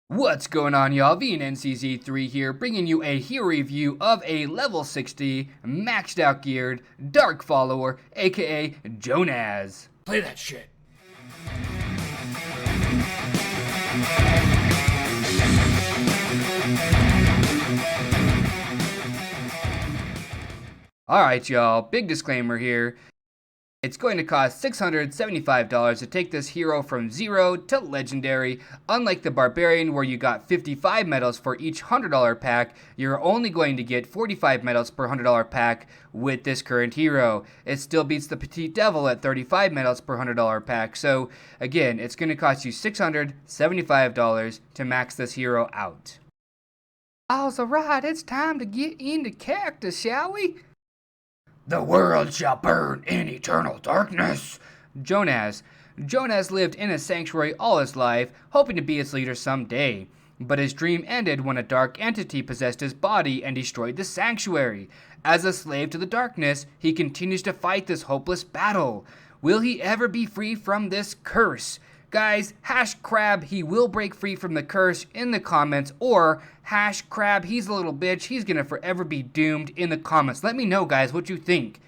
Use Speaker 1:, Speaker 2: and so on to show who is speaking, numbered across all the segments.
Speaker 1: What's going on, y'all? VNNCZ3 here, bringing you a hero review of a level 60, maxed out geared, dark follower, aka Jonas.
Speaker 2: Play that shit.
Speaker 1: Alright, y'all, big disclaimer here. It's going to cost $675 to take this hero from 0 to legendary. Unlike the barbarian where you got 55 medals for each $100 pack, you're only going to get 45 medals per $100 pack with this current hero. It still beats the petite devil at 35 medals per $100 pack. So again, it's going to cost you $675 to max this hero out. Alright, it's time to get into character, shall we?
Speaker 2: The world shall burn in eternal darkness.
Speaker 1: Jonas lived in a sanctuary all his life, hoping to be its leader someday. But his dream ended when a dark entity possessed his body and destroyed the sanctuary. As a slave to the darkness, he continues to fight this hopeless battle. Will he ever be free from this curse? Guys, #crab, he will break free from the curse in the comments, or #crab, he's a little bitch, he's gonna forever be doomed in the comments. Let me know, guys, what you think.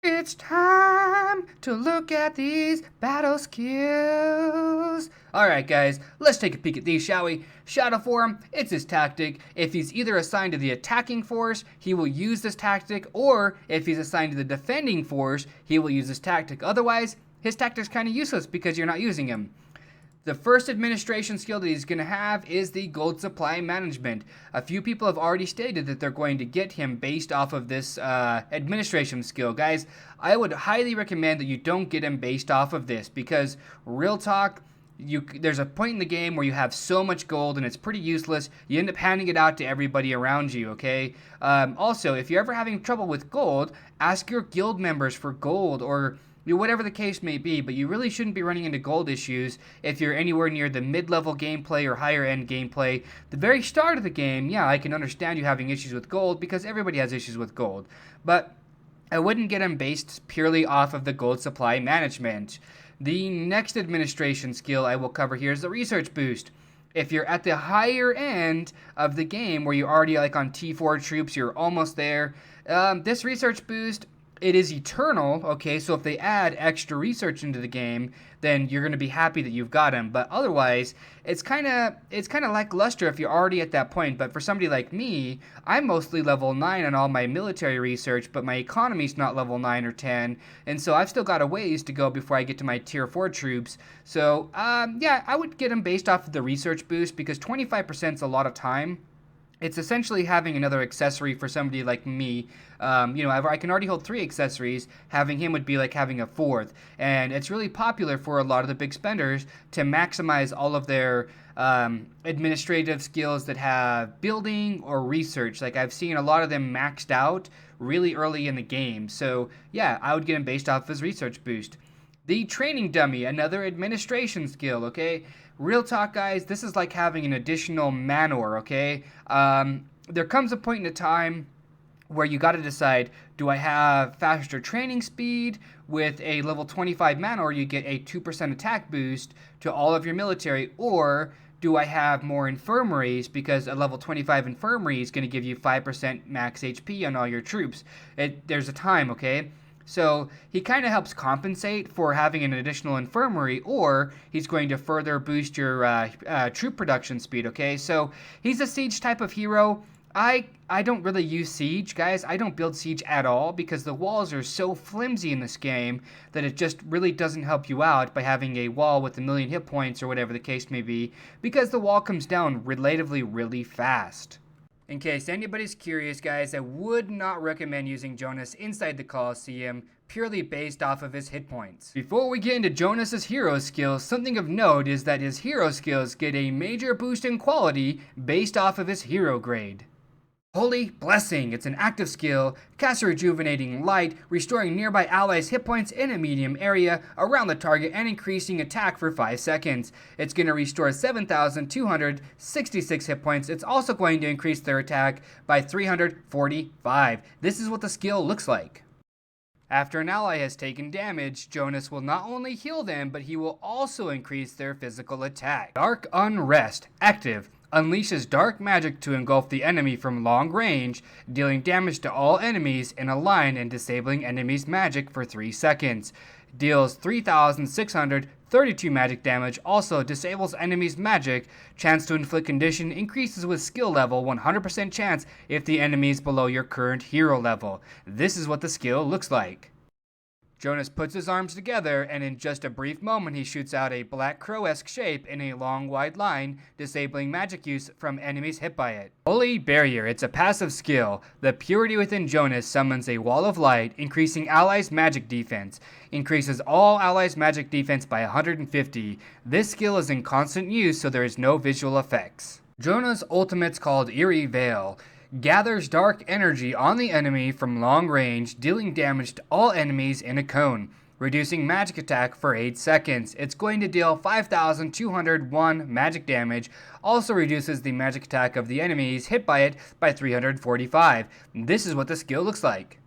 Speaker 1: It's time to look at these battle skills. Alright guys, let's take a peek at these, shall we? Shadow Form, it's his tactic. If he's either assigned to the attacking force, he will use this tactic, or if he's assigned to the defending force, he will use this tactic. Otherwise, his tactic's kind of useless because you're not using him. The first administration skill that he's going to have is the gold supply management. A few people have already stated that they're going to get him based off of this administration skill. Guys, I would highly recommend that you don't get him based off of this because, real talk, there's a point in the game where you have so much gold and it's pretty useless. You end up handing it out to everybody around you, okay? Also, if you're ever having trouble with gold, ask your guild members for gold or whatever the case may be, but you really shouldn't be running into gold issues if you're anywhere near the mid-level gameplay or higher-end gameplay. The very start of the game, yeah, I can understand you having issues with gold because everybody has issues with gold, but I wouldn't get them based purely off of the gold supply management. The next administration skill I will cover here is the research boost. If you're at the higher end of the game where you're already like on T4 troops, you're almost there, this research boost, it is eternal, okay, so if they add extra research into the game, then you're going to be happy that you've got him, but otherwise, it's kind of lackluster if you're already at that point. But for somebody like me, I'm mostly level 9 on all my military research, but my economy's not level 9 or 10, and so I've still got a ways to go before I get to my tier 4 troops. So, yeah, I would get him based off of the research boost, because 25% is a lot of time. It's essentially having another accessory for somebody like me. I can already hold 3 accessories. Having him would be like having a 4th. And it's really popular for a lot of the big spenders to maximize all of their administrative skills that have building or research. Like, I've seen a lot of them maxed out really early in the game. So, yeah, I would get him based off his research boost. The training dummy, another administration skill, okay? Real talk, guys, this is like having an additional manor, okay? There comes a point in a time where you got to decide, do I have faster training speed with a level 25 manor, you get a 2% attack boost to all of your military, or do I have more infirmaries because a level 25 infirmary is going to give you 5% max HP on all your troops? There's a time, okay? So he kind of helps compensate for having an additional infirmary, or he's going to further boost your troop production speed, okay? So he's a siege type of hero. I don't really use siege, guys. I don't build siege at all because the walls are so flimsy in this game that it just really doesn't help you out by having a wall with 1,000,000 hit points or whatever the case may be, because the wall comes down relatively really fast. In case anybody's curious, guys, I would not recommend using Jonas inside the Colosseum purely based off of his hit points. Before we get into Jonas's hero skills, something of note is that his hero skills get a major boost in quality based off of his hero grade. Holy Blessing, it's an active skill, casts a rejuvenating light, restoring nearby allies' hit points in a medium area around the target and increasing attack for 5 seconds. It's going to restore 7,266 hit points. It's also going to increase their attack by 345. This is what the skill looks like. After an ally has taken damage, Jonas will not only heal them, but he will also increase their physical attack. Dark Unrest, active, unleashes dark magic to engulf the enemy from long range, dealing damage to all enemies in a line and disabling enemies' magic for 3 seconds. Deals 3,632 magic damage, also disables enemies' magic. Chance to inflict condition increases with skill level, 100% chance if the enemy is below your current hero level. This is what the skill looks like. Jonas puts his arms together, and in just a brief moment he shoots out a black crow-esque shape in a long wide line, disabling magic use from enemies hit by it. Holy Barrier, it's a passive skill. The purity within Jonas summons a wall of light, increasing allies' magic defense. Increases all allies' magic defense by 150. This skill is in constant use, so there is no visual effects. Jonas' ultimate's called Eerie Veil. Gathers dark energy on the enemy from long range, dealing damage to all enemies in a cone, reducing magic attack for 8 seconds. It's going to deal 5,201 magic damage, also reduces the magic attack of the enemies hit by it by 345. This is what the skill looks like.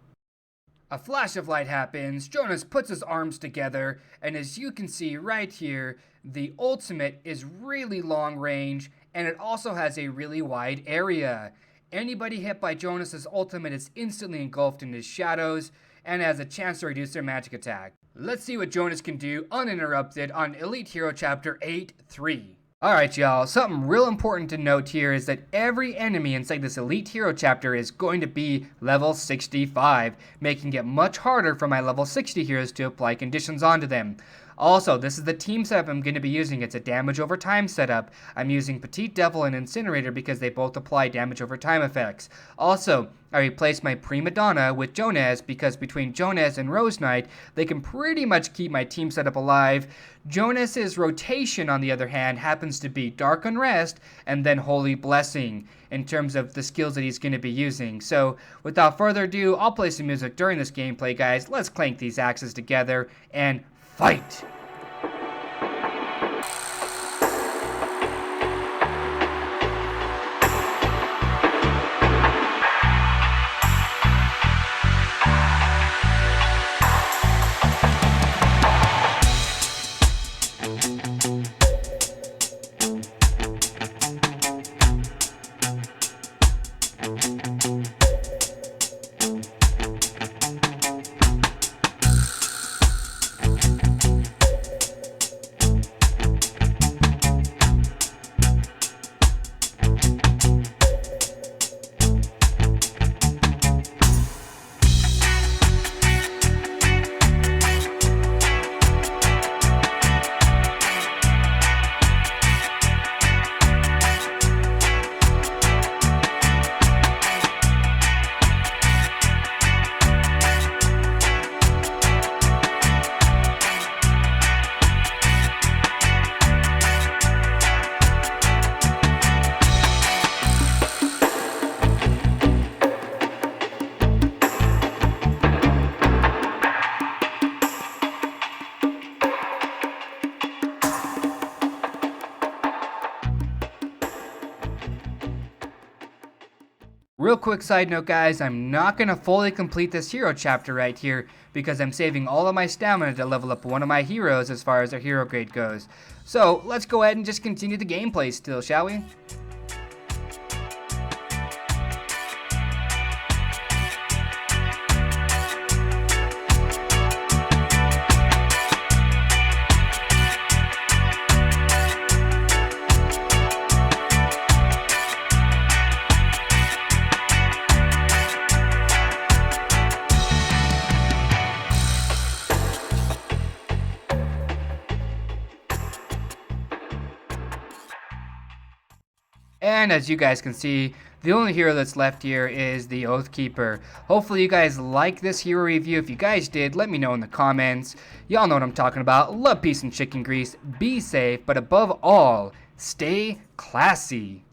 Speaker 1: A flash of light happens, Jonas puts his arms together, and as you can see right here, the ultimate is really long range, and it also has a really wide area. Anybody hit by Jonas' ultimate is instantly engulfed in his shadows and has a chance to reduce their magic attack. Let's see what Jonas can do uninterrupted on Elite Hero Chapter 8-3. Alright y'all, something real important to note here is that every enemy inside this Elite Hero Chapter is going to be level 65, making it much harder for my level 60 heroes to apply conditions onto them. Also, this is the team setup I'm going to be using. It's a damage over time setup. I'm using Petite Devil and Incinerator because they both apply damage over time effects. Also, I replaced my Prima Donna with Jonas because between Jonas and Rose Knight, they can pretty much keep my team setup alive. Jonas's rotation, on the other hand, happens to be Dark Unrest and then Holy Blessing in terms of the skills that he's going to be using. So, without further ado, I'll play some music during this gameplay, guys. Let's clank these axes together and fight! Real quick side note, guys, I'm not going to fully complete this hero chapter right here because I'm saving all of my stamina to level up one of my heroes as far as their hero grade goes. So let's go ahead and just continue the gameplay still, shall we? And as you guys can see, the only hero that's left here is the Oathkeeper. Hopefully you guys like this hero review. If you guys did, let me know in the comments. Y'all know what I'm talking about. Love, peace, and chicken grease. Be safe, but above all, stay classy.